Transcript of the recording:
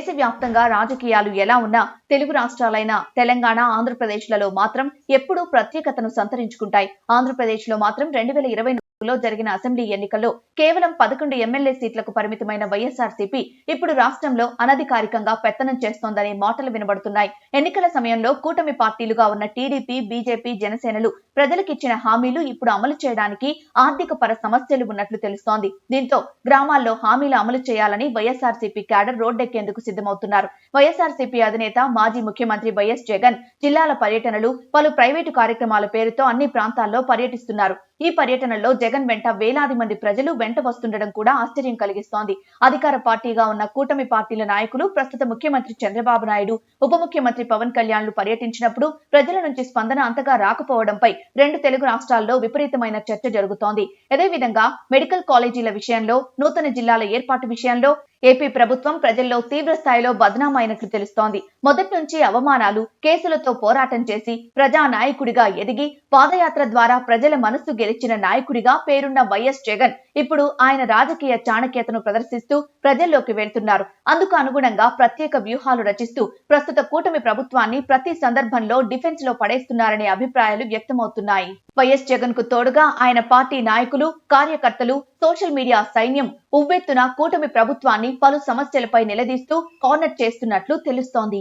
దేశవ్యాప్తంగా రాజకీయాలు ఎలా ఉన్నా తెలుగు రాష్ట్రాలైన తెలంగాణ, ఆంధ్రప్రదేశ్లలో మాత్రం ఎప్పుడూ ప్రత్యేకతను సంతరించుకుంటాయి. ఆంధ్రప్రదేశ్లో మాత్రం 2024లో జరిగిన అసెంబ్లీ ఎన్నికల్లో కేవలం 11 ఎమ్మెల్యే సీట్లకు పరిమితమైన వైఎస్ఆర్సీపీ ఇప్పుడు రాష్ట్రంలో అనధికారికంగా పెత్తనం చేస్తోందనే మాటలు వినబడుతున్నాయి. ఎన్నికల సమయంలో కూటమి పార్టీలుగా ఉన్న టీడీపీ, బీజేపీ, జనసేనలు ప్రజలకిచ్చిన హామీలు ఇప్పుడు అమలు చేయడానికి ఆర్థిక పర సమస్యలు ఉన్నట్లు తెలుస్తోంది. దీంతో గ్రామాల్లో హామీలు అమలు చేయాలని వైఎస్ఆర్సీపీ క్యాడర్ రోడ్డెక్కేందుకు సిద్ధమవుతున్నారు. వైఎస్ఆర్సీపీ అధినేత, మాజీ ముఖ్యమంత్రి వైఎస్ జగన్ జిల్లాల పర్యటనలు, పలు ప్రైవేటు కార్యక్రమాల పేరుతో అన్ని ప్రాంతాల్లో పర్యటిస్తున్నారు. ఈ పర్యటనలో జగన్ వెంట వేలాది మంది ప్రజలు వెంట వస్తుండడం కూడా ఆశ్చర్యం కలిగిస్తోంది. అధికార పార్టీగా ఉన్న కూటమి పార్టీల నాయకులు ప్రస్తుత ముఖ్యమంత్రి చంద్రబాబు నాయుడు, ఉప ముఖ్యమంత్రి పవన్ కళ్యాణ్లు పర్యటించినప్పుడు ప్రజల నుంచి స్పందన అంతగా రాకపోవడంపై రెండు తెలుగు రాష్ట్రాల్లో విపరీతమైన చర్చ జరుగుతోంది. అదేవిధంగా మెడికల్ కాలేజీల విషయంలో, నూతన జిల్లాల ఏర్పాటు విషయంలో ఏపీ ప్రభుత్వం ప్రజల్లో తీవ్ర స్థాయిలో బదనామైనట్లు తెలుస్తోంది. మొదటి నుంచి అవమానాలు, కేసులతో పోరాటం చేసి ప్రజా నాయకుడిగా ఎదిగి పాదయాత్ర ద్వారా ప్రజల మనస్సు గెలిచిన నాయకుడిగా పేరున్న వైఎస్ జగన్ ఇప్పుడు ఆయన రాజకీయ చాణక్యతను ప్రదర్శిస్తూ ప్రజల్లోకి వెళ్తున్నారు. అందుకు అనుగుణంగా ప్రత్యేక వ్యూహాలు రచిస్తూ ప్రస్తుత కూటమి ప్రభుత్వాన్ని ప్రతి సందర్భంలో డిఫెన్స్ లో పడేస్తున్నారనే అభిప్రాయాలు వ్యక్తమవుతున్నాయి. వైఎస్ జగన్ కు తోడుగా ఆయన పార్టీ నాయకులు, కార్యకర్తలు, సోషల్ మీడియా సైన్యం ఉవ్వెత్తున కూటమి ప్రభుత్వాన్ని పలు సమస్యలపై నిలదీస్తూ కార్నర్ చేస్తున్నట్లు తెలుస్తోంది.